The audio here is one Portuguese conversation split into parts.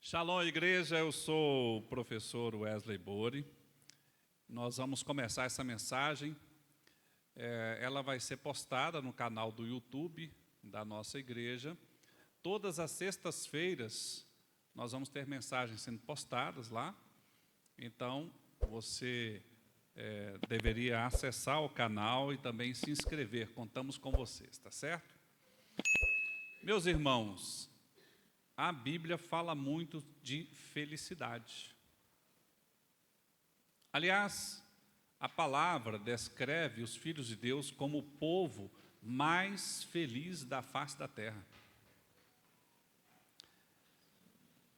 Shalom, igreja, eu sou o professor Wesley Bori. Nós vamos começar essa mensagem. Ela vai ser postada no canal do YouTube da nossa igreja. Todas as sextas-feiras nós vamos ter mensagens sendo postadas lá. Então, você deveria acessar o canal e também se inscrever. Contamos com vocês, tá certo? Meus irmãos, a Bíblia fala muito de felicidade. Aliás, a palavra descreve os filhos de Deus como o povo mais feliz da face da terra.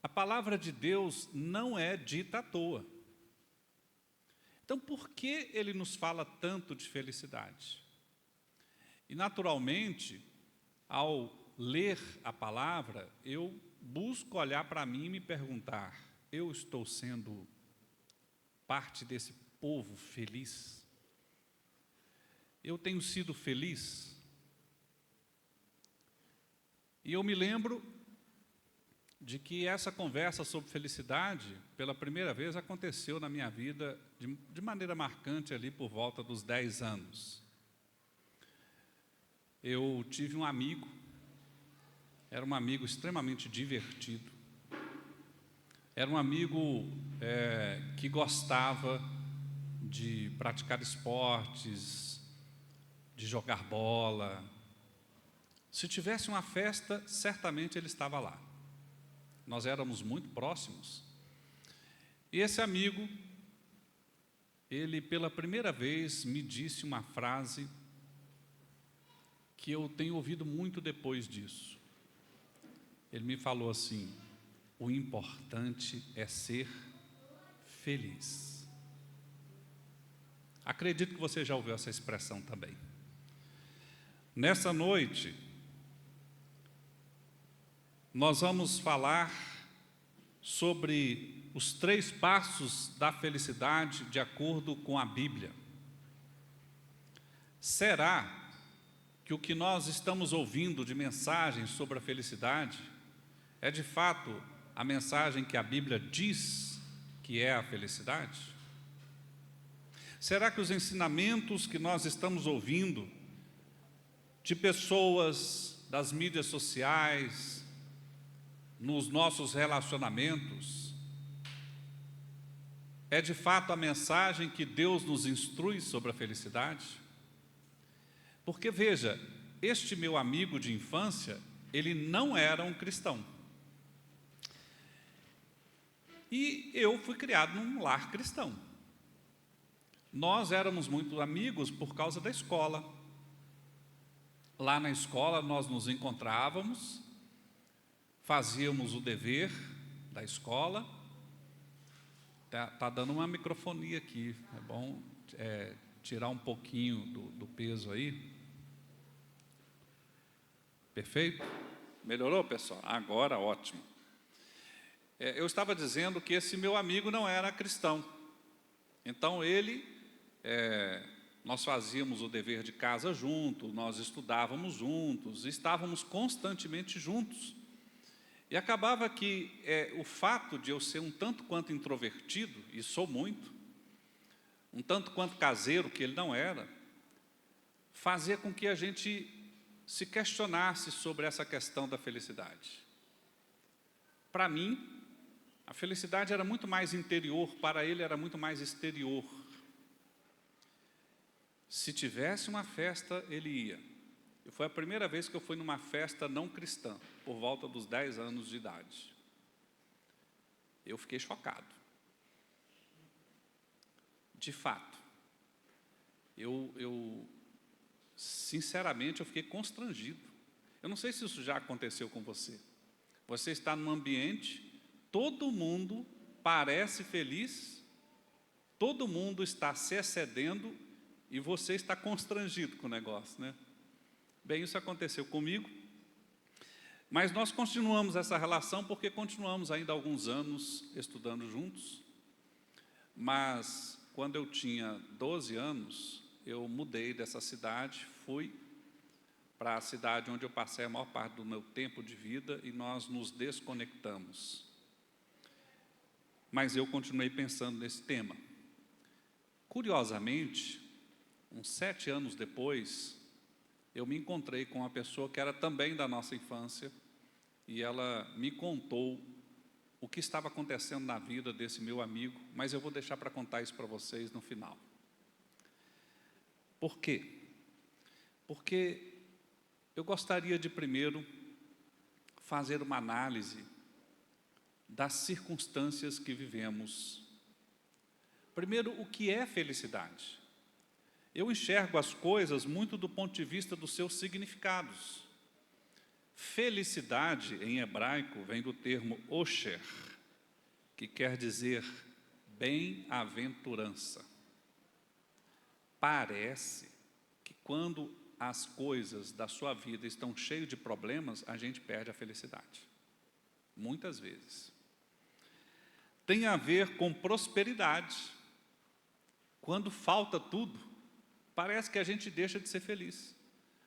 A palavra de Deus não é dita à toa. Então, por que ele nos fala tanto de felicidade? E, naturalmente, ao ler a palavra, eu busco olhar para mim e me perguntar: eu estou sendo parte desse povo feliz? Eu tenho sido feliz? E eu me lembro de que essa conversa sobre felicidade, pela primeira vez, aconteceu na minha vida de maneira marcante ali por volta dos 10 anos. Eu tive um amigo, era um amigo extremamente divertido, era um amigo que gostava de praticar esportes, de jogar bola. Se tivesse uma festa, certamente ele estava lá. Nós éramos muito próximos. E esse amigo, ele pela primeira vez me disse uma frase que eu tenho ouvido muito depois disso. Ele me falou assim: o importante é ser feliz. Acredito que você já ouviu essa expressão também. Nessa noite, nós vamos falar sobre os 3 passos da felicidade de acordo com a Bíblia. Será que o que nós estamos ouvindo de mensagens sobre a felicidade é de fato a mensagem que a Bíblia diz que é a felicidade? Será que os ensinamentos que nós estamos ouvindo de pessoas, das mídias sociais, nos nossos relacionamentos, é de fato a mensagem que Deus nos instrui sobre a felicidade? Porque veja, este meu amigo de infância, ele não era um cristão. E eu fui criado num lar cristão. Nós éramos muito amigos por causa da escola. Lá na escola nós nos encontrávamos, fazíamos o dever da escola. Tá dando uma microfonia aqui, é bom tirar um pouquinho do peso aí. Perfeito? Melhorou, pessoal? Agora, ótimo. Eu estava dizendo que esse meu amigo não era cristão. Então nós fazíamos o dever de casa juntos, nós estudávamos juntos, estávamos constantemente juntos. E acabava que o fato de eu ser um tanto quanto introvertido, e sou muito, um tanto quanto caseiro, que ele não era, fazia com que a gente se questionasse sobre essa questão da felicidade. Para mim, a felicidade era muito mais interior, para ele era muito mais exterior. Se tivesse uma festa, ele ia. E foi a primeira vez que eu fui numa festa não cristã, por volta dos 10 anos de idade. Eu fiquei chocado. De fato. Sinceramente, eu fiquei constrangido. Eu não sei se isso já aconteceu com você. Você está num ambiente, todo mundo parece feliz, todo mundo está se excedendo e você está constrangido com o negócio, né? Bem, isso aconteceu comigo, mas nós continuamos essa relação porque continuamos ainda há alguns anos estudando juntos. Mas quando eu tinha 12 anos, eu mudei dessa cidade, fui para a cidade onde eu passei a maior parte do meu tempo de vida e nós nos desconectamos. mas eu continuei pensando nesse tema. Curiosamente, uns 7 anos depois, eu me encontrei com uma pessoa que era também da nossa infância, e ela me contou o que estava acontecendo na vida desse meu amigo, mas eu vou deixar para contar isso para vocês no final. Por quê? Porque eu gostaria de primeiro fazer uma análise das circunstâncias que vivemos. Primeiro, o que é felicidade? Eu enxergo as coisas muito do ponto de vista dos seus significados. Felicidade, em hebraico, vem do termo osher, que quer dizer bem-aventurança. Parece que quando as coisas da sua vida estão cheias de problemas, a gente perde a felicidade. Muitas vezes. Tem a ver com prosperidade. Quando falta tudo, parece que a gente deixa de ser feliz.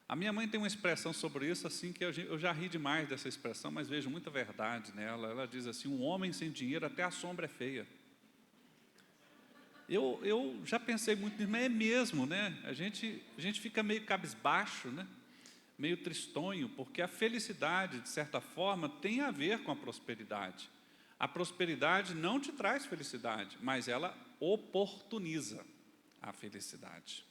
A minha mãe tem uma expressão sobre isso, assim, que eu já ri demais dessa expressão, mas vejo muita verdade nela. Ela diz assim: um homem sem dinheiro, até a sombra é feia. Eu já pensei muito nisso, mas é mesmo, né? A gente fica meio cabisbaixo, né? Meio tristonho, porque a felicidade, de certa forma, tem a ver com a prosperidade. A prosperidade não te traz felicidade, mas ela oportuniza a felicidade.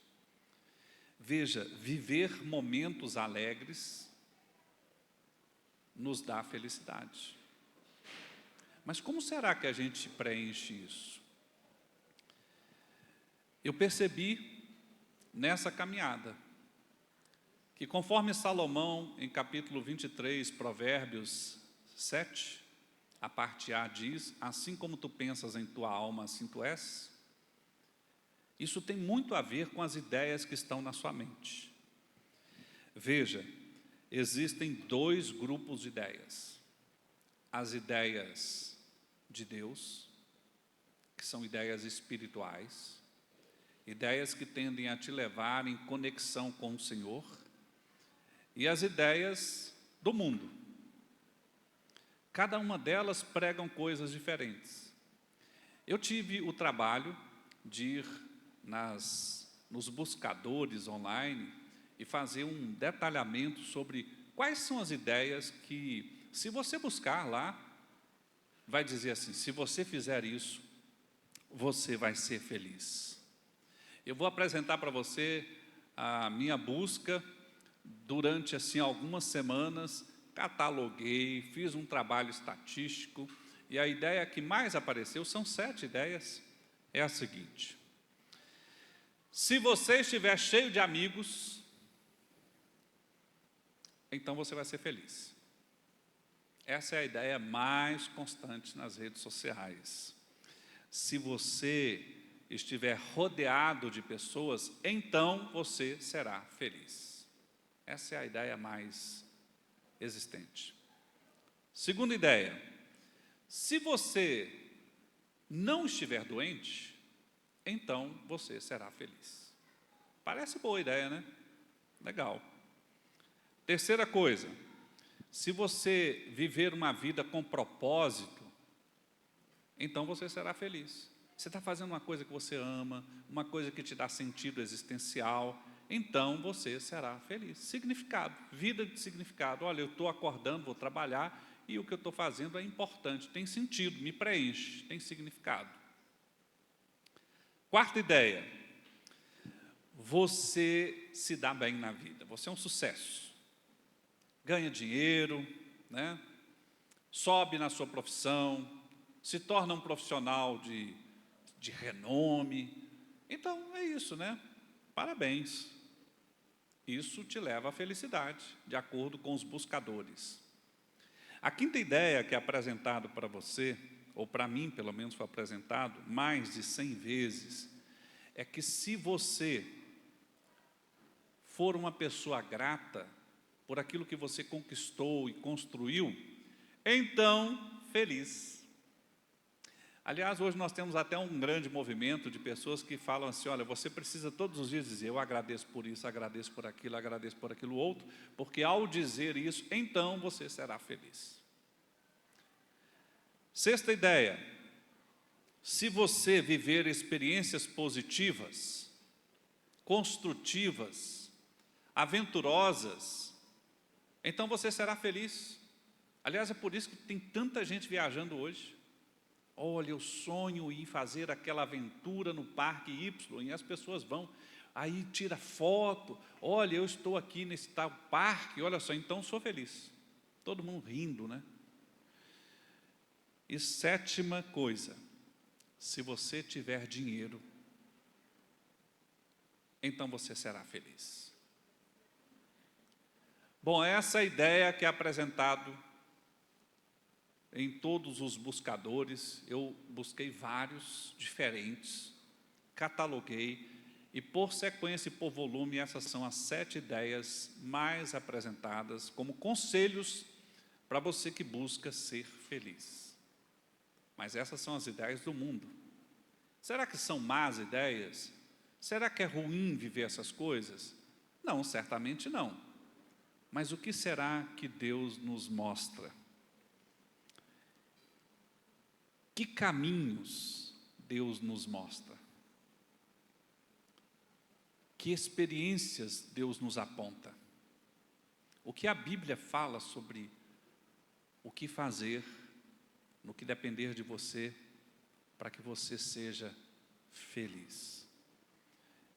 Veja, viver momentos alegres nos dá felicidade. Mas como será que a gente preenche isso? Eu percebi nessa caminhada que, conforme Salomão, em capítulo 23, Provérbios 7, a parte A diz: assim como tu pensas em tua alma, assim tu és. Isso tem muito a ver com as ideias que estão na sua mente. Veja, existem 2 grupos de ideias. As ideias de Deus, que são ideias espirituais, ideias que tendem a te levar em conexão com o Senhor, e as ideias do mundo. Cada uma delas pregam coisas diferentes. Eu tive o trabalho de ir nos buscadores online e fazer um detalhamento sobre quais são as ideias que, se você buscar lá, vai dizer assim: se você fizer isso, você vai ser feliz. Eu vou apresentar para você a minha busca durante assim algumas semanas. Cataloguei, fiz um trabalho estatístico, e a ideia que mais apareceu, são 7 ideias, é a seguinte: se você estiver cheio de amigos, então você vai ser feliz. Essa é a ideia mais constante nas redes sociais. Se você estiver rodeado de pessoas, então você será feliz. Essa é a ideia mais existente. Segunda ideia: se você não estiver doente, então você será feliz. Parece boa ideia, né? Legal. Terceira coisa: se você viver uma vida com propósito, então você será feliz. Você está fazendo uma coisa que você ama, uma coisa que te dá sentido existencial, então você será feliz. Significado, vida de significado. Olha, eu estou acordando, vou trabalhar, e o que eu estou fazendo é importante, tem sentido, me preenche, tem significado. Quarta ideia: você se dá bem na vida, você é um sucesso. Ganha dinheiro, né? Sobe na sua profissão, se torna um profissional de renome. Então é isso, né? Parabéns. Isso te leva à felicidade, de acordo com os buscadores. A quinta ideia que é apresentada para você, ou para mim pelo menos foi apresentado mais de 100 vezes, é que se você for uma pessoa grata por aquilo que você conquistou e construiu, então feliz. Aliás, hoje nós temos até um grande movimento de pessoas que falam assim: olha, você precisa todos os dias dizer: eu agradeço por isso, agradeço por aquilo outro, porque ao dizer isso, então você será feliz. Sexta ideia: Se você viver experiências positivas, construtivas, aventurosas, então você será feliz. Aliás, é por isso que tem tanta gente viajando hoje. Olha, eu sonho em fazer aquela aventura no Parque Y, e as pessoas vão, aí tira foto, olha, eu estou aqui nesse tal parque, olha só, então sou feliz. Todo mundo rindo, né? E sétima coisa, se você tiver dinheiro, então você será feliz. Bom, essa é a ideia que é apresentado em todos os buscadores. Eu busquei vários diferentes, cataloguei, e por sequência e por volume, essas são as 7 ideias mais apresentadas como conselhos para você que busca ser feliz. Mas essas são as ideias do mundo. Será que são más ideias? Será que é ruim viver essas coisas? Não, certamente não. Mas o que será que Deus nos mostra? Que caminhos Deus nos mostra? Que experiências Deus nos aponta? O que a Bíblia fala sobre o que fazer, no que depender de você, para que você seja feliz?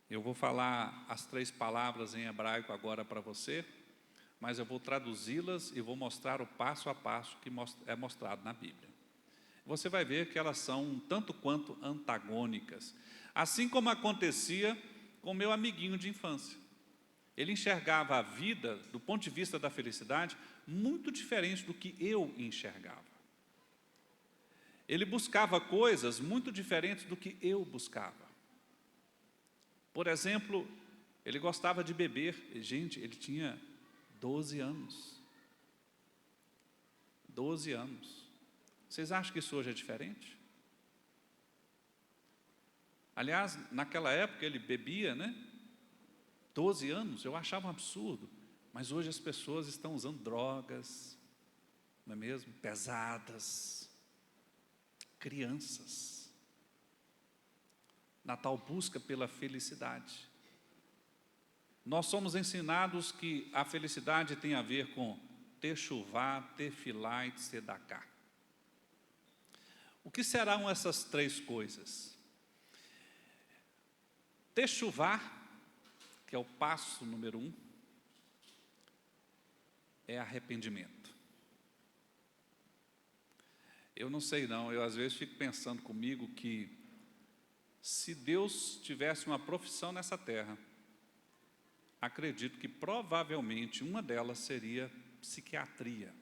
Eu vou falar as 3 palavras em hebraico agora para você, mas eu vou traduzi-las e vou mostrar o passo a passo que é mostrado na Bíblia. Você vai ver que elas são um tanto quanto antagônicas, assim como acontecia com meu amiguinho de infância. Ele enxergava a vida, do ponto de vista da felicidade, muito diferente do que eu enxergava. Ele buscava coisas muito diferentes do que eu buscava. Por exemplo, ele gostava de beber. Gente, ele tinha 12 anos. 12 anos. Vocês acham que isso hoje é diferente? Aliás, naquela época ele bebia, né? 12 anos, eu achava um absurdo. Mas hoje as pessoas estão usando drogas, não é mesmo? Pesadas. Crianças. Na tal busca pela felicidade. Nós somos ensinados que a felicidade tem a ver com techuvá, tefilá e tzedaká. O que serão essas 3 coisas? Techuvá, que é o passo número 1, é arrependimento. Eu não sei não, eu às vezes fico pensando comigo que se Deus tivesse uma profissão nessa terra, acredito que provavelmente uma delas seria psiquiatria.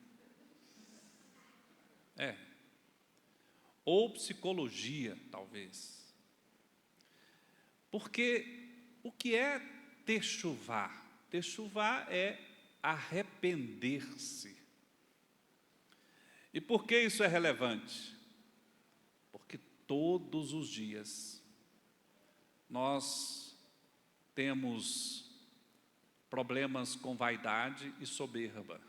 Ou psicologia, talvez. Porque o que é techuvá? Techuvá é arrepender-se. E por que isso é relevante? Porque todos os dias nós temos problemas com vaidade e soberba.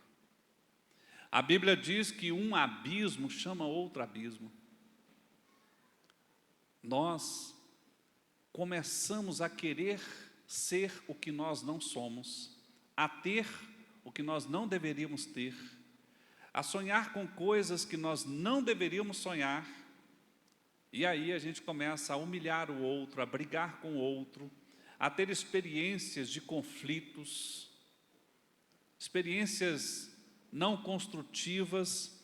A Bíblia diz que um abismo chama outro abismo. Nós começamos a querer ser o que nós não somos, a ter o que nós não deveríamos ter, a sonhar com coisas que nós não deveríamos sonhar, e aí a gente começa a humilhar o outro, a brigar com o outro, a ter experiências de conflitos, experiências não construtivas,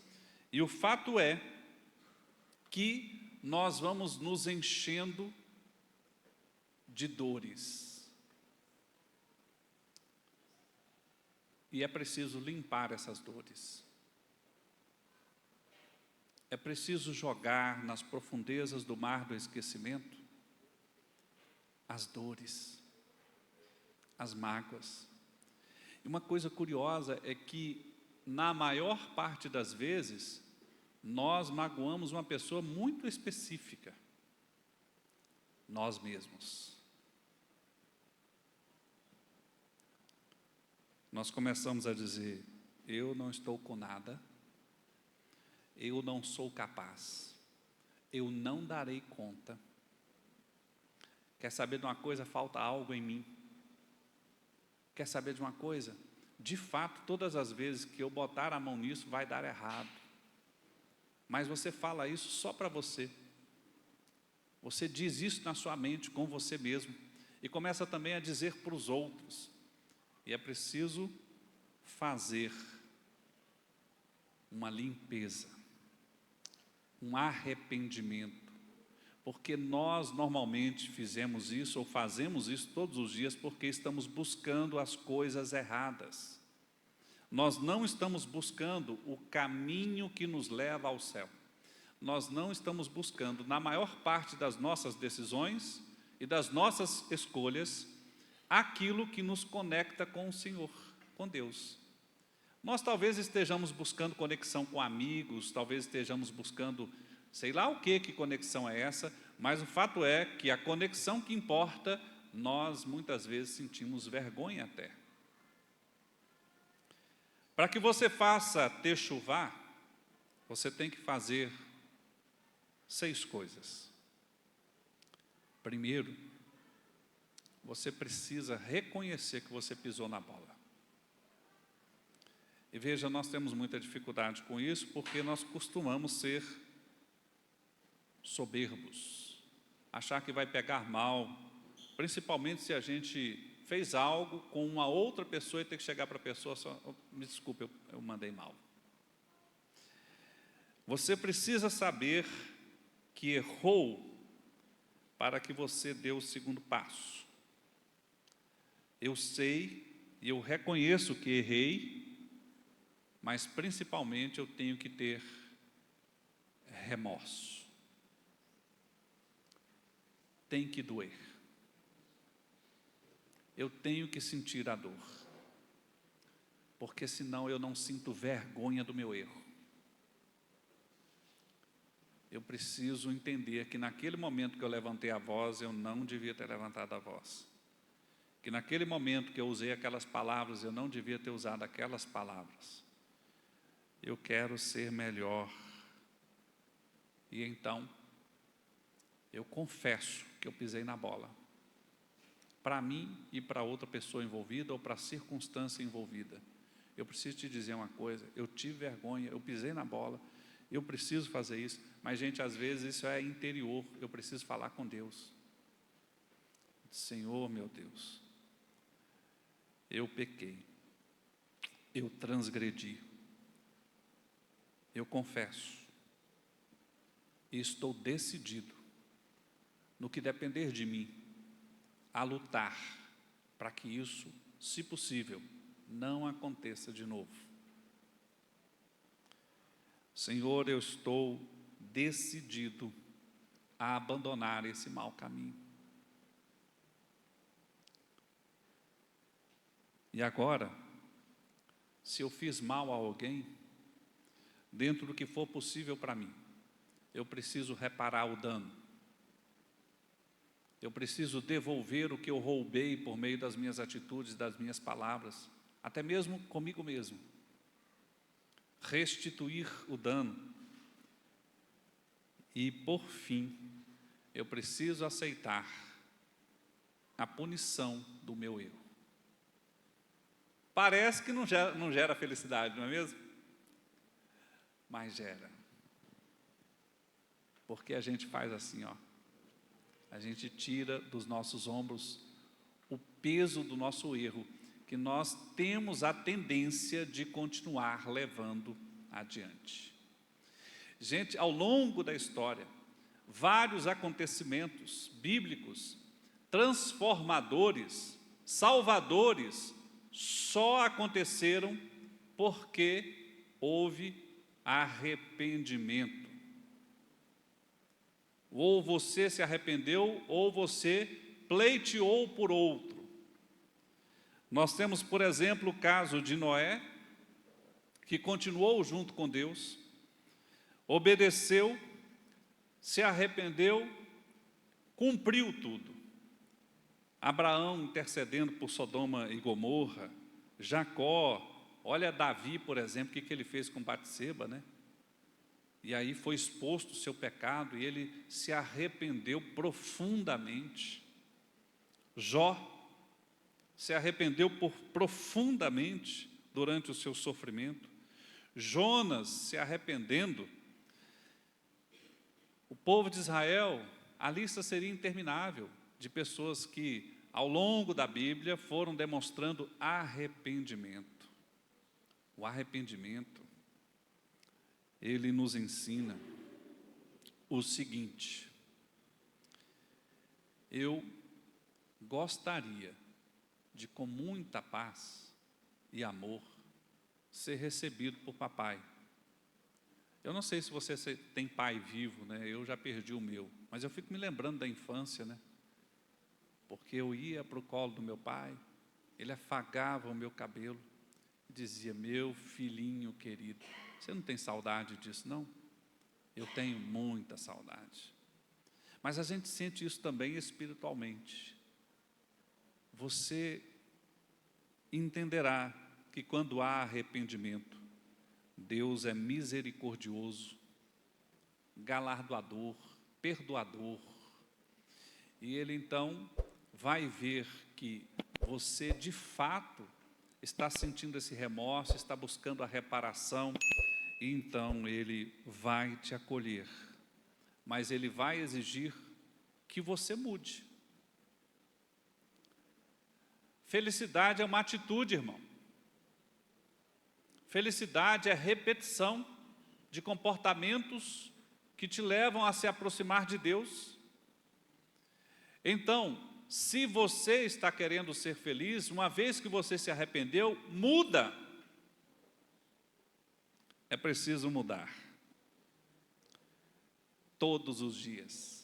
e o fato é que nós vamos nos enchendo de dores. E é preciso limpar essas dores. É preciso jogar nas profundezas do mar do esquecimento as dores, as mágoas. E uma coisa curiosa é que, na maior parte das vezes, nós magoamos uma pessoa muito específica, nós mesmos. Nós começamos a dizer: eu não estou com nada, eu não sou capaz, eu não darei conta. Quer saber de uma coisa? Falta algo em mim. Quer saber de uma coisa? De fato, todas as vezes que eu botar a mão nisso, vai dar errado. Mas você fala isso só para você. Você diz isso na sua mente, com você mesmo. E começa também a dizer para os outros. E é preciso fazer uma limpeza, um arrependimento. Porque nós normalmente fizemos isso, ou fazemos isso todos os dias, porque estamos buscando as coisas erradas. Nós não estamos buscando o caminho que nos leva ao céu. Nós não estamos buscando, na maior parte das nossas decisões e das nossas escolhas, aquilo que nos conecta com o Senhor, com Deus. Nós talvez estejamos buscando conexão com amigos, talvez estejamos buscando, sei lá o que conexão é essa, mas o fato é que a conexão que importa, nós muitas vezes sentimos vergonha até. Para que você faça techuvá, você tem que fazer 6 coisas. Primeiro, você precisa reconhecer que você pisou na bola. E veja, nós temos muita dificuldade com isso, porque nós costumamos ser soberbos, achar que vai pegar mal, principalmente se a gente fez algo com uma outra pessoa e tem que chegar para a pessoa só, me desculpe, eu mandei mal. Você precisa saber que errou para que você dê o segundo passo. Eu sei e eu reconheço que errei, mas principalmente eu tenho que ter remorso. Tem que doer. Eu tenho que sentir a dor, porque senão eu não sinto vergonha do meu erro. Eu preciso entender que naquele momento que eu levantei a voz, eu não devia ter levantado a voz. Que naquele momento que eu usei aquelas palavras, eu não devia ter usado aquelas palavras. Eu quero ser melhor. E então, eu confesso que eu pisei na bola. Para mim e para outra pessoa envolvida ou para a circunstância envolvida. Eu preciso te dizer uma coisa, eu tive vergonha, eu pisei na bola, eu preciso fazer isso, mas gente, às vezes isso é interior, eu preciso falar com Deus. Senhor, meu Deus, eu pequei, eu transgredi, eu confesso, e estou decidido, no que depender de mim, a lutar para que isso, se possível, não aconteça de novo. Senhor, eu estou decidido a abandonar esse mau caminho. E agora, se eu fiz mal a alguém, dentro do que for possível para mim, eu preciso reparar o dano. Eu preciso devolver o que eu roubei por meio das minhas atitudes, das minhas palavras, até mesmo comigo mesmo. Restituir o dano. E, por fim, eu preciso aceitar a punição do meu erro. Parece que não gera felicidade, não é mesmo? Mas gera. Porque a gente faz assim, ó. A gente tira dos nossos ombros o peso do nosso erro, que nós temos a tendência de continuar levando adiante. Gente, ao longo da história, vários acontecimentos bíblicos, transformadores, salvadores, só aconteceram porque houve arrependimento. Ou você se arrependeu, ou você pleiteou por outro. Nós temos, por exemplo, o caso de Noé, que continuou junto com Deus, obedeceu, se arrependeu, cumpriu tudo. Abraão intercedendo por Sodoma e Gomorra, Jacó, olha Davi, por exemplo, o que ele fez com Batseba, né? E aí foi exposto o seu pecado e ele se arrependeu profundamente. Jó se arrependeu profundamente durante o seu sofrimento. Jonas se arrependendo. O povo de Israel, a lista seria interminável de pessoas que, ao longo da Bíblia, foram demonstrando arrependimento. O arrependimento, ele nos ensina o seguinte: eu gostaria de, com muita paz e amor, ser recebido por papai. Eu não sei se você tem pai vivo, né? Eu já perdi o meu, mas eu fico me lembrando da infância, né? Porque eu ia para o colo do meu pai, ele afagava o meu cabelo e dizia: meu filhinho querido. Você não tem saudade disso, não? Eu tenho muita saudade. Mas a gente sente isso também espiritualmente. Você entenderá que quando há arrependimento, Deus é misericordioso, galardoador, perdoador. E Ele então vai ver que você de fato está sentindo esse remorso, está buscando a reparação, e então Ele vai te acolher. Mas Ele vai exigir que você mude. Felicidade é uma atitude, irmão. Felicidade é repetição de comportamentos que te levam a se aproximar de Deus. Então, se você está querendo ser feliz, uma vez que você se arrependeu, muda. É preciso mudar. Todos os dias.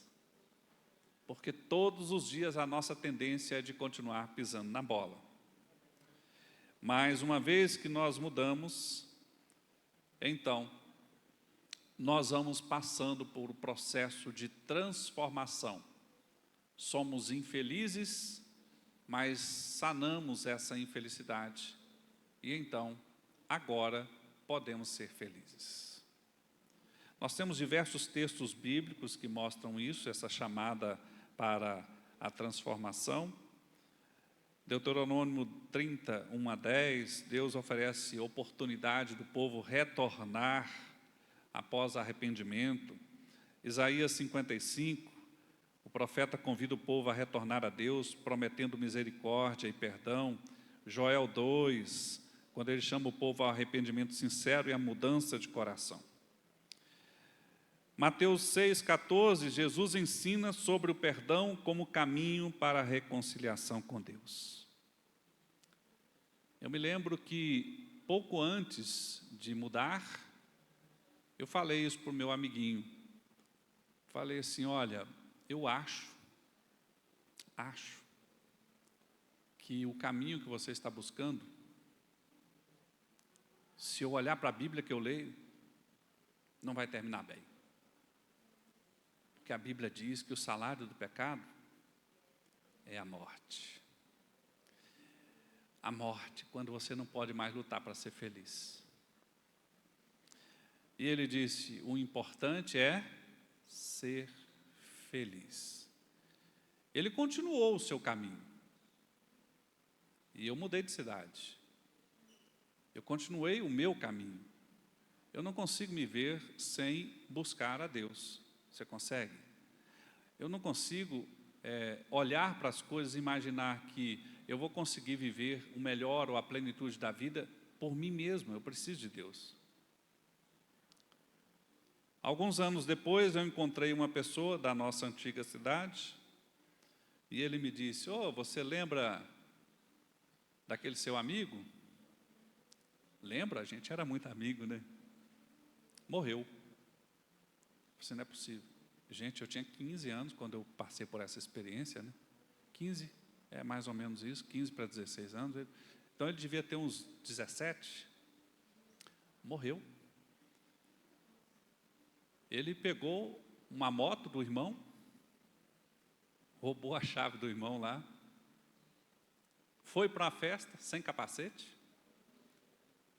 Porque todos os dias a nossa tendência é de continuar pisando na bola. Mas uma vez que nós mudamos, então, nós vamos passando por um processo de transformação. Somos infelizes, mas sanamos essa infelicidade. E então, agora, podemos ser felizes. Nós temos diversos textos bíblicos que mostram isso, essa chamada para a transformação. Deuteronômio 30, 1 a 10, Deus oferece oportunidade do povo retornar após arrependimento. Isaías 55, o profeta convida o povo a retornar a Deus, prometendo misericórdia e perdão. Joel 2, quando ele chama o povo ao arrependimento sincero e à mudança de coração. Mateus 6,14, Jesus ensina sobre o perdão como caminho para a reconciliação com Deus. Eu me lembro que pouco antes de mudar, eu falei isso para o meu amiguinho. Falei assim: olha, eu acho que o caminho que você está buscando, se eu olhar para a Bíblia que eu leio, não vai terminar bem. Porque a Bíblia diz que o salário do pecado é a morte. A morte, quando você não pode mais lutar para ser feliz. E ele disse: o importante é ser feliz. Ele continuou o seu caminho. E eu mudei de cidade. Eu continuei o meu caminho. Eu não consigo me ver sem buscar a Deus. Você consegue? Eu não consigo olhar para as coisas e imaginar que eu vou conseguir viver o melhor ou a plenitude da vida por mim mesmo. Eu preciso de Deus. Alguns anos depois, eu encontrei uma pessoa da nossa antiga cidade e ele me disse: você lembra daquele seu amigo? Lembra? A gente era muito amigo, né? Morreu. Isso não é possível. Gente, eu tinha 15 anos quando eu passei por essa experiência, né? 15, é mais ou menos isso, 15 para 16 anos. Então ele devia ter uns 17. Morreu. Ele pegou uma moto do irmão, roubou a chave do irmão lá, foi para a festa sem capacete,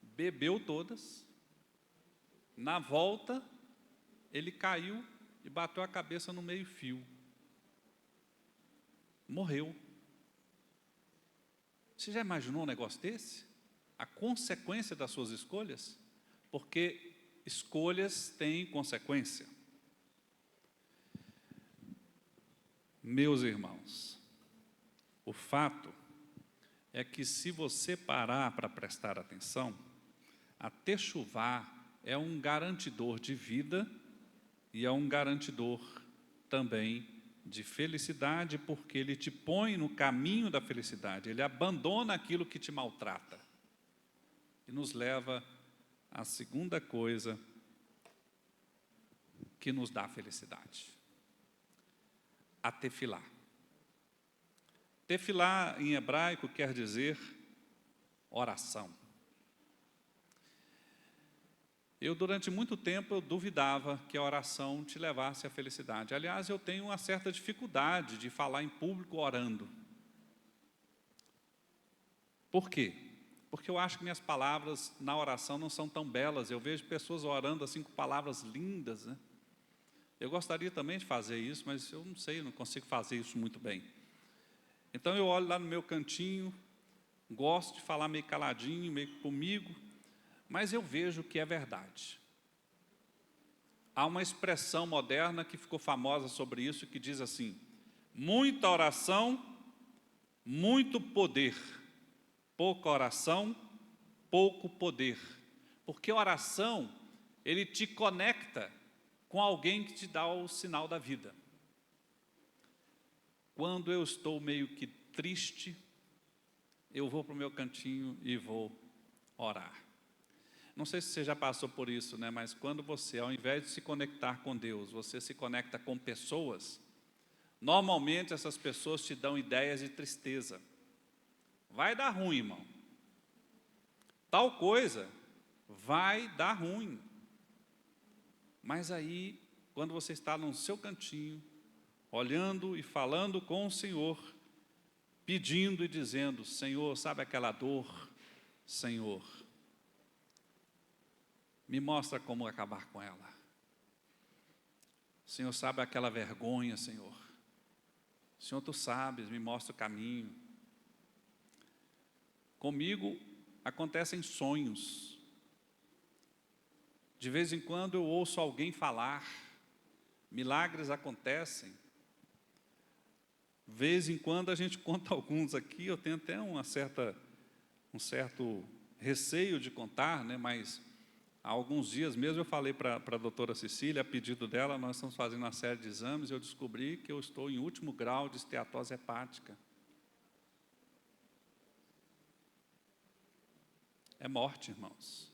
bebeu todas, na volta ele caiu e bateu a cabeça no meio-fio. Morreu. Você já imaginou um negócio desse? A consequência das suas escolhas? Porque escolhas têm consequência. Meus irmãos, o fato é que se você parar para prestar atenção, a Techuvá é um garantidor de vida e é um garantidor também de felicidade, porque ele te põe no caminho da felicidade, ele abandona aquilo que te maltrata e nos leva à segunda coisa que nos dá felicidade, a tefilá. Tefilá em hebraico quer dizer oração. Durante muito tempo, eu duvidava que a oração te levasse à felicidade. Aliás, eu tenho uma certa dificuldade de falar em público orando. Por quê? Porque eu acho que minhas palavras na oração não são tão belas. Eu vejo pessoas orando assim com palavras lindas, né? Eu gostaria também de fazer isso, mas eu não sei, eu não consigo fazer isso muito bem. Então eu olho lá no meu cantinho, gosto de falar meio caladinho, meio comigo, mas eu vejo que é verdade. Há uma expressão moderna que ficou famosa sobre isso, que diz assim: muita oração, muito poder. Pouca oração, pouco poder. Porque a oração, ele te conecta com alguém que te dá o sinal da vida. Quando eu estou meio que triste, eu vou para o meu cantinho e vou orar. Não sei se você já passou por isso, né? Mas quando você, ao invés de se conectar com Deus, você se conecta com pessoas, normalmente essas pessoas te dão ideias de tristeza. Vai dar ruim, irmão. Tal coisa vai dar ruim. Mas aí, quando você está no seu cantinho, olhando e falando com o Senhor, pedindo e dizendo: Senhor, sabe aquela dor? Senhor, me mostra como acabar com ela. Senhor, sabe aquela vergonha, Senhor? Senhor, Tu sabes, me mostra o caminho. Comigo acontecem sonhos. De vez em quando eu ouço alguém falar, milagres acontecem. De vez em quando a gente conta alguns aqui, eu tenho até um certo receio de contar, né? Mas há alguns dias mesmo eu falei para a doutora Cecília, a pedido dela, nós estamos fazendo uma série de exames, e eu descobri que eu estou em último grau de esteatose hepática. É morte, irmãos.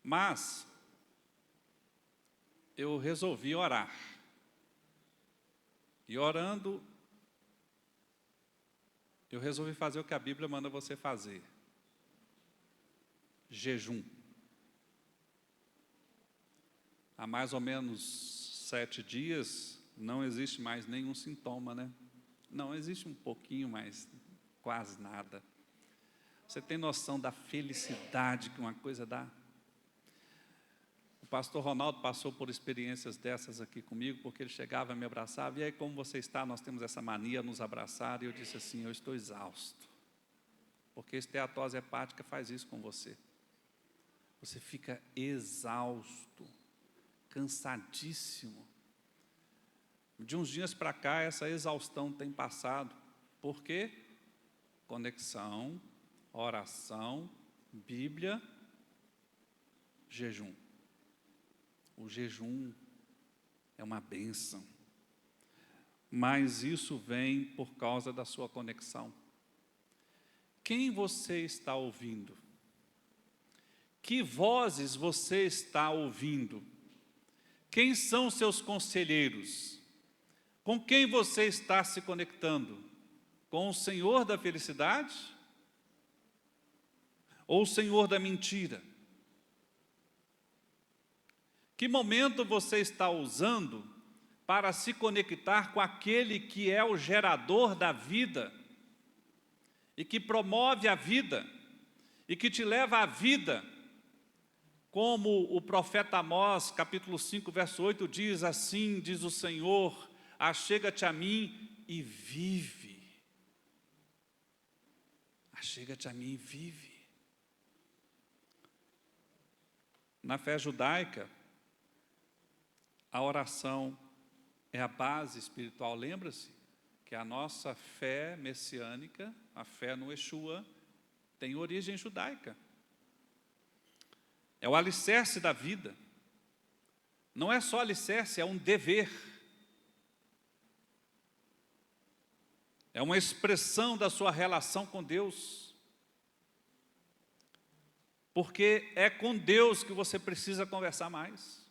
Mas eu resolvi orar. E orando, eu resolvi fazer o que a Bíblia manda você fazer: jejum. Há mais ou menos 7 dias, não existe mais nenhum sintoma, né? Não, existe um pouquinho, mas quase nada. Você tem noção da felicidade que uma coisa dá? O pastor Ronaldo passou por experiências dessas aqui comigo, porque ele chegava e me abraçava: e aí, como você está? Nós temos essa mania de nos abraçar. E eu disse assim: eu estou exausto, porque a esteatose hepática faz isso com você. Você fica exausto, cansadíssimo. De uns dias para cá, essa exaustão tem passado. Por quê? Conexão, oração, Bíblia, jejum. O jejum é uma bênção, mas isso vem por causa da sua conexão. Quem você está ouvindo? Que vozes você está ouvindo? Quem são seus conselheiros? Com quem você está se conectando? Com o Senhor da felicidade? Ou o Senhor da mentira? Que momento você está usando para se conectar com aquele que é o gerador da vida e que promove a vida e que te leva à vida Como o profeta Amós, capítulo 5, verso 8, diz: assim diz o Senhor, achega-te a mim e vive. Achega-te a mim e vive. Na fé judaica, a oração é a base espiritual. Lembra-se que a nossa fé messiânica, a fé no Yeshua, tem origem judaica. É o alicerce da vida. Não é só alicerce, é um dever. É uma expressão da sua relação com Deus. Porque é com Deus que você precisa conversar mais.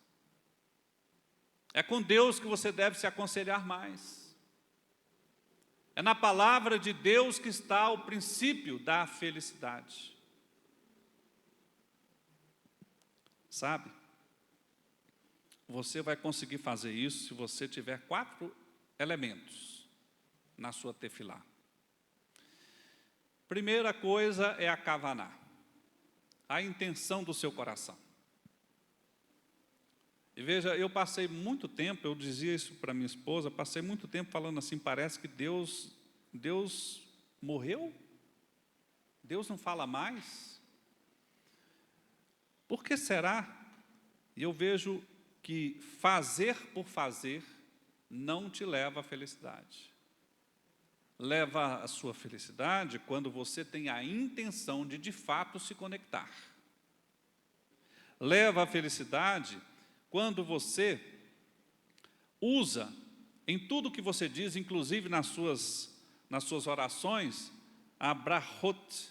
É com Deus que você deve se aconselhar mais. É na palavra de Deus que está o princípio da felicidade. Sabe? Você vai conseguir fazer isso se você tiver 4 elementos na sua tefilá. Primeira coisa é a kavaná, a intenção do seu coração. E veja, eu passei muito tempo, eu dizia isso para minha esposa, passei muito tempo falando assim, parece que Deus morreu? Deus não fala mais? Por que será? E eu vejo que fazer por fazer não te leva à felicidade. Leva a sua felicidade quando você tem a intenção de fato se conectar. Leva a felicidade quando você usa em tudo que você diz, inclusive nas suas orações, a brachot,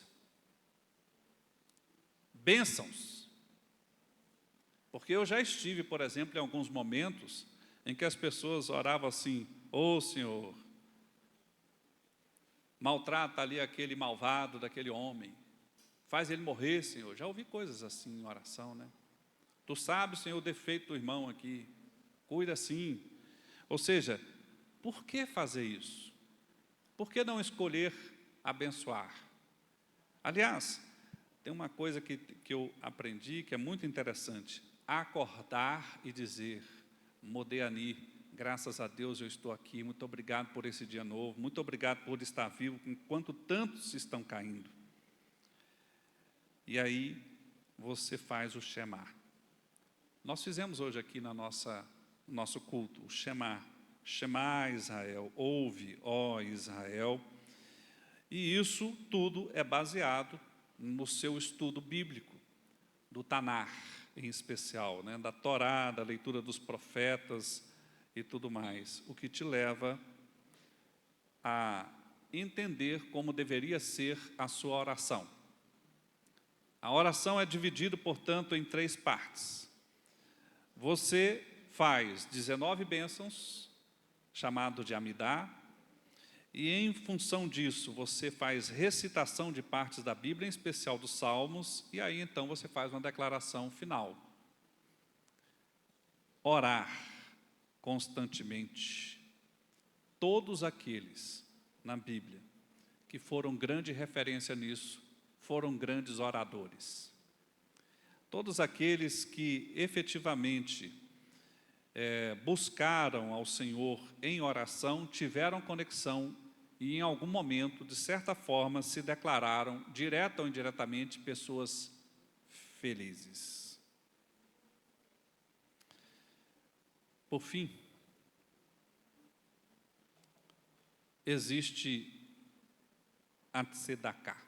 bênçãos. Porque eu já estive, por exemplo, em alguns momentos em que as pessoas oravam assim: ô Senhor, maltrata ali aquele malvado daquele homem, faz ele morrer, Senhor. Já ouvi coisas assim em oração, né? Tu sabes, Senhor, o defeito do irmão aqui, cuida assim. Ou seja, por que fazer isso? Por que não escolher abençoar? Aliás, tem uma coisa que eu aprendi que é muito interessante: acordar e dizer, Modéani, graças a Deus eu estou aqui, muito obrigado por esse dia novo, muito obrigado por estar vivo, enquanto tantos estão caindo. E aí, você faz o Shema. Nós fizemos hoje aqui no nosso culto, o Shema. Shema Israel, ouve, ó Israel. E isso tudo é baseado no seu estudo bíblico, do Tanar em especial, né, da Torá, da leitura dos profetas e tudo mais, o que te leva a entender como deveria ser a sua oração. A oração é dividida, portanto, em 3 partes. Você faz 19 bênçãos, chamado de Amidá, e em função disso, você faz recitação de partes da Bíblia, em especial dos Salmos, e aí então você faz uma declaração final. Orar constantemente. Todos aqueles na Bíblia que foram grande referência nisso, foram grandes oradores. Todos aqueles que efetivamente buscaram ao Senhor em oração, tiveram conexão e em algum momento, de certa forma, se declararam, direta ou indiretamente, pessoas felizes. Por fim, existe a tzedaká.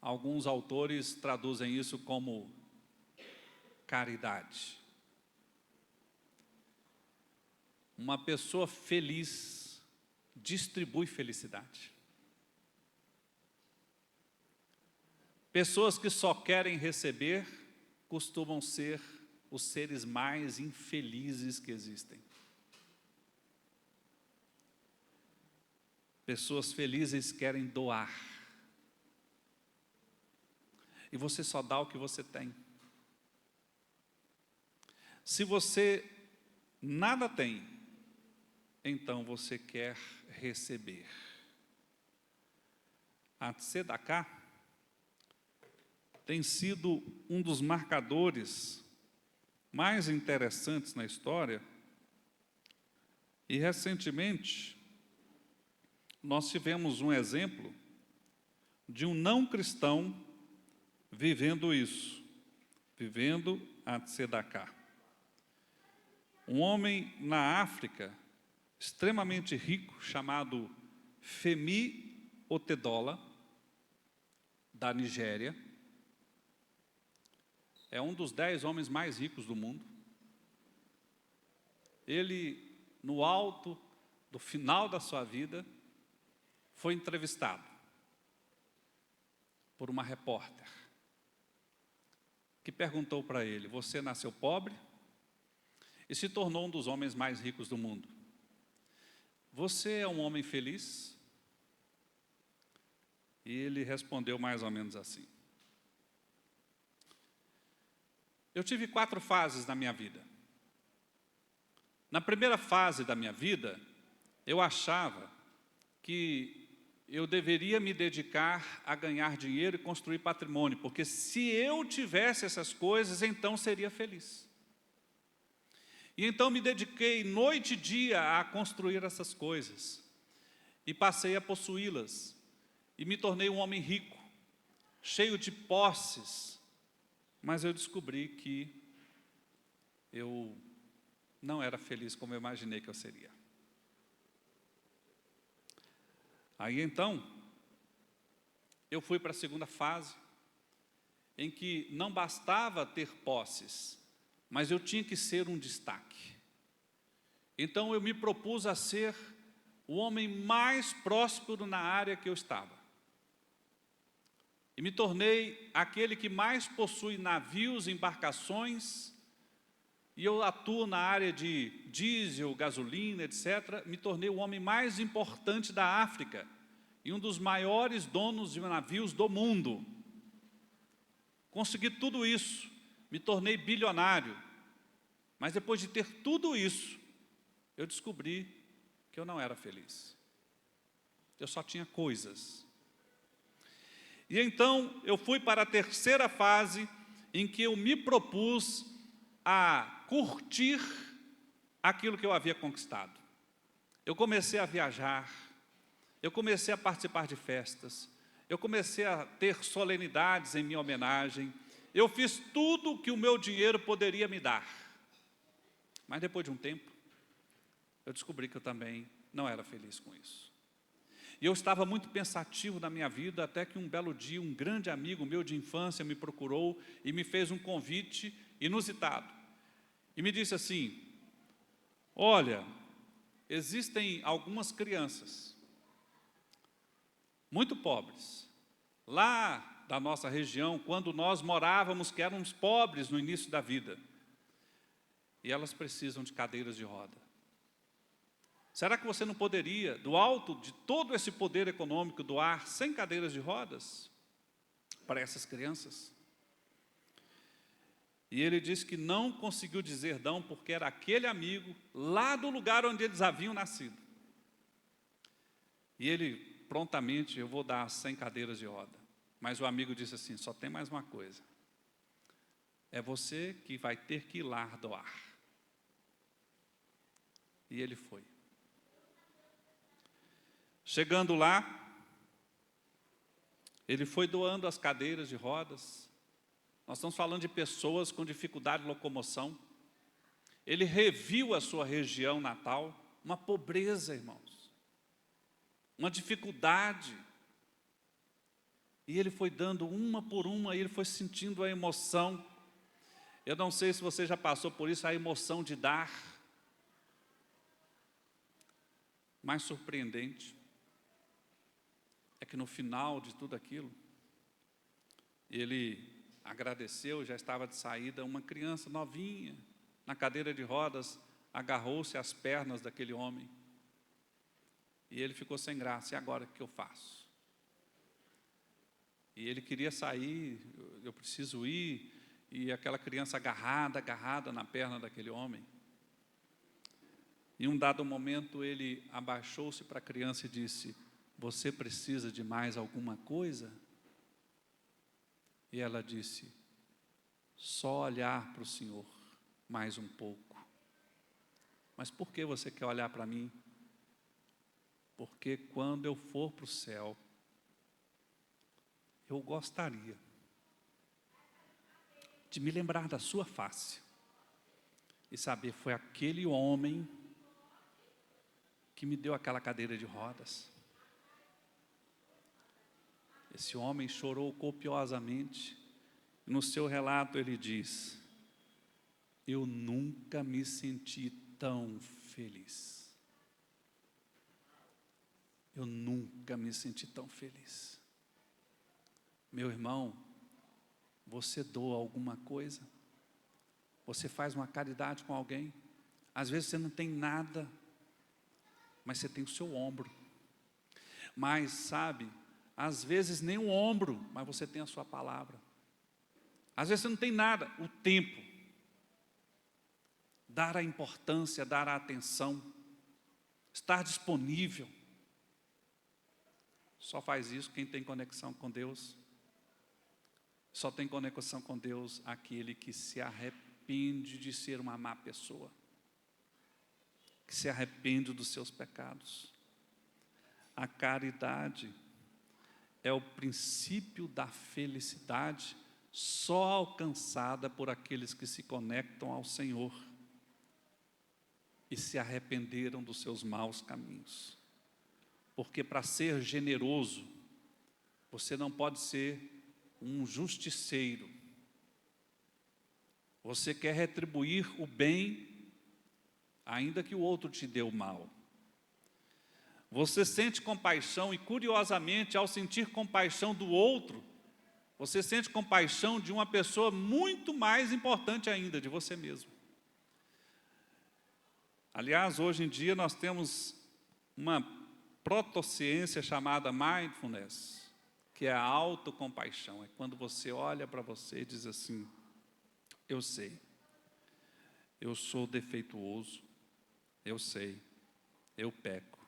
Alguns autores traduzem isso como caridade. Uma pessoa feliz distribui felicidade. Pessoas que só querem receber costumam ser os seres mais infelizes que existem. Pessoas felizes querem doar. E você só dá o que você tem. Se você nada tem, então você quer receber. A tzedaká tem sido um dos marcadores mais interessantes na história. E, recentemente, nós tivemos um exemplo de um não cristão vivendo isso, vivendo a Tzedakah. Um homem na África, extremamente rico, chamado Femi Otedola, da Nigéria. É um dos 10 homens mais ricos do mundo. Ele, no alto do final da sua vida, foi entrevistado por uma repórter que perguntou para ele: você nasceu pobre e se tornou um dos homens mais ricos do mundo. Você é um homem feliz? E ele respondeu mais ou menos assim: eu tive 4 fases na minha vida. Na primeira fase da minha vida, eu achava que eu deveria me dedicar a ganhar dinheiro e construir patrimônio, porque se eu tivesse essas coisas, então seria feliz. E então me dediquei noite e dia a construir essas coisas, e passei a possuí-las, e me tornei um homem rico, cheio de posses, mas eu descobri que eu não era feliz como eu imaginei que eu seria. Aí então, eu fui para a segunda fase, em que não bastava ter posses, mas eu tinha que ser um destaque. Então eu me propus a ser o homem mais próspero na área que eu estava. E me tornei aquele que mais possui navios, embarcações, e eu atuo na área de diesel, gasolina, etc. Me tornei o homem mais importante da África e um dos maiores donos de navios do mundo. Consegui tudo isso, me tornei bilionário, mas depois de ter tudo isso, eu descobri que eu não era feliz. Eu só tinha coisas. E então eu fui para a terceira fase, em que eu me propus a curtir aquilo que eu havia conquistado. Eu comecei a viajar, eu comecei a participar de festas, eu comecei a ter solenidades em minha homenagem, eu fiz tudo o que o meu dinheiro poderia me dar. Mas depois de um tempo, eu descobri que eu também não era feliz com isso. E eu estava muito pensativo na minha vida, até que um belo dia, um grande amigo meu de infância me procurou e me fez um convite inusitado. E me disse assim: olha, existem algumas crianças muito pobres, lá da nossa região, quando nós morávamos, que éramos pobres no início da vida, e elas precisam de cadeiras de roda. Será que você não poderia, do alto de todo esse poder econômico, doar 100 cadeiras de rodas para essas crianças? E ele disse que não conseguiu dizer não, porque era aquele amigo lá do lugar onde eles haviam nascido. E ele, prontamente: eu vou dar 100 cadeiras de roda. Mas o amigo disse assim: só tem mais uma coisa. É você que vai ter que ir lá doar. E ele foi. Chegando lá, ele foi doando as cadeiras de rodas. Nós estamos falando de pessoas com dificuldade de locomoção. Ele reviu a sua região natal, uma pobreza, irmãos, uma dificuldade. E ele foi dando uma por uma, e ele foi sentindo a emoção. Eu não sei se você já passou por isso, a emoção de dar. Mais surpreendente é que no final de tudo aquilo, ele agradeceu, já estava de saída, uma criança novinha, na cadeira de rodas, agarrou-se às pernas daquele homem. E ele ficou sem graça: e agora o que eu faço? E ele queria sair: eu preciso ir, e aquela criança agarrada na perna daquele homem. Em um dado momento ele abaixou-se para a criança e disse: você precisa de mais alguma coisa? E ela disse: só olhar para o Senhor mais um pouco. Mas por que você quer olhar para mim? Porque quando eu for para o céu, eu gostaria de me lembrar da sua face e saber, foi aquele homem que me deu aquela cadeira de rodas. Esse homem chorou copiosamente. No seu relato ele diz: eu nunca me senti tão feliz. Eu nunca me senti tão feliz. Meu irmão, você doa alguma coisa? Você faz uma caridade com alguém? Às vezes você não tem nada, mas você tem o seu ombro. Mas sabe, às vezes nem o ombro, mas você tem a sua palavra. Às vezes você não tem nada, o tempo. Dar a importância, dar a atenção, estar disponível. Só faz isso quem tem conexão com Deus. Só tem conexão com Deus aquele que se arrepende de ser uma má pessoa, que se arrepende dos seus pecados. A caridade é o princípio da felicidade só alcançada por aqueles que se conectam ao Senhor e se arrependeram dos seus maus caminhos. Porque para ser generoso, você não pode ser um justiceiro. Você quer retribuir o bem, ainda que o outro te dê o mal. Você sente compaixão e, curiosamente, ao sentir compaixão do outro, você sente compaixão de uma pessoa muito mais importante ainda, de você mesmo. Aliás, hoje em dia nós temos uma protociência chamada mindfulness, que é a autocompaixão. É quando você olha para você e diz assim: eu sei, eu sou defeituoso, eu sei, eu peco,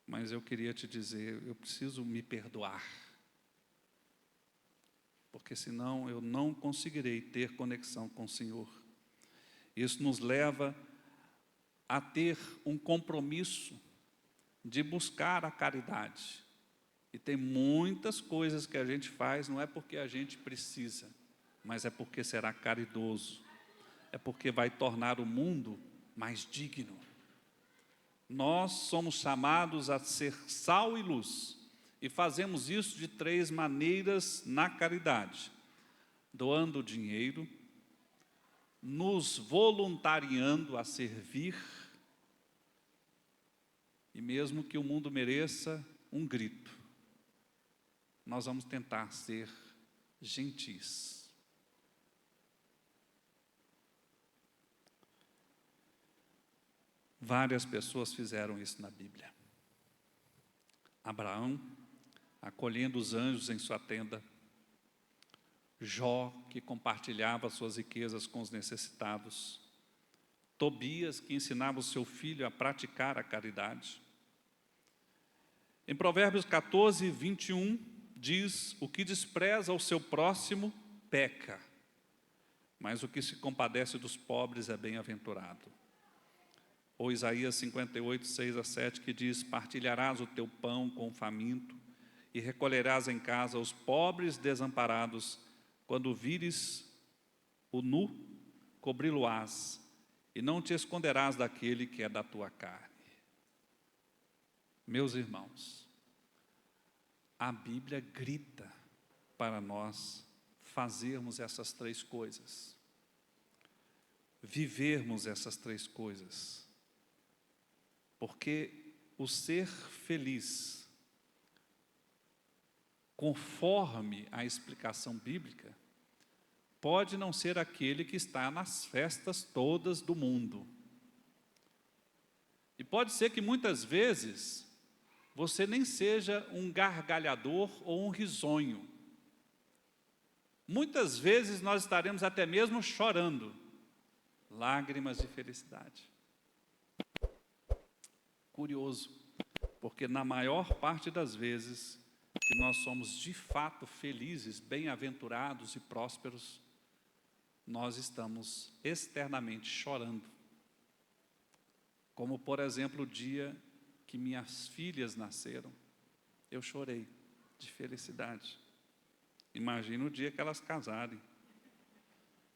mas eu queria te dizer, eu preciso me perdoar, porque senão eu não conseguirei ter conexão com o Senhor. Isso nos leva a ter um compromisso de buscar a caridade. E tem muitas coisas que a gente faz, não é porque a gente precisa, mas é porque será caridoso, é porque vai tornar o mundo mais digno. Nós somos chamados a ser sal e luz, e fazemos isso de 3 maneiras na caridade: doando dinheiro, nos voluntariando a servir, e mesmo que o mundo mereça um grito, nós vamos tentar ser gentis. Várias pessoas fizeram isso na Bíblia. Abraão, acolhendo os anjos em sua tenda. Jó, que compartilhava suas riquezas com os necessitados. Tobias, que ensinava o seu filho a praticar a caridade. Em Provérbios 14, 21, diz: o que despreza o seu próximo, peca, mas o que se compadece dos pobres é bem-aventurado. Ou Isaías 58, 6 a 7, que diz: partilharás o teu pão com o faminto, e recolherás em casa os pobres desamparados. Quando vires o nu, cobri-lo-ás, e não te esconderás daquele que é da tua carne. Meus irmãos, a Bíblia grita para nós fazermos essas 3 coisas, vivermos essas 3 coisas, porque o ser feliz, conforme a explicação bíblica, pode não ser aquele que está nas festas todas do mundo. E pode ser que muitas vezes você nem seja um gargalhador ou um risonho. Muitas vezes nós estaremos até mesmo chorando, lágrimas de felicidade. Curioso, porque na maior parte das vezes, que nós somos de fato felizes, bem-aventurados e prósperos, nós estamos externamente chorando. Como, por exemplo, o dia que minhas filhas nasceram, eu chorei de felicidade. Imagina o dia que elas casarem.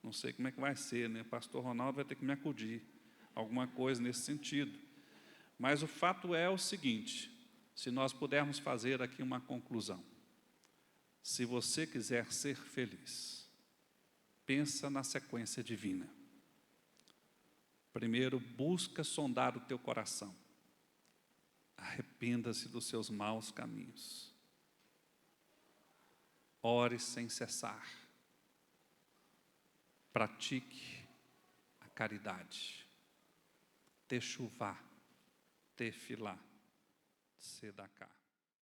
Não sei como é que vai ser, né? Pastor Ronaldo vai ter que me acudir, alguma coisa nesse sentido. Mas o fato é o seguinte, se nós pudermos fazer aqui uma conclusão. Se você quiser ser feliz, pensa na sequência divina. Primeiro, busca sondar o teu coração. Arrependa-se dos seus maus caminhos. Ore sem cessar. Pratique a caridade. Techuvá, tefilá, tzedaká.